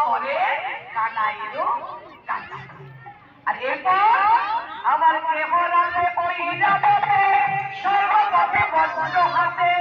বলে কানাইয়েরও কানা। আর এরপর আমার কেবল আছে ওই জগতে সর্বপথে বজ্র হাতে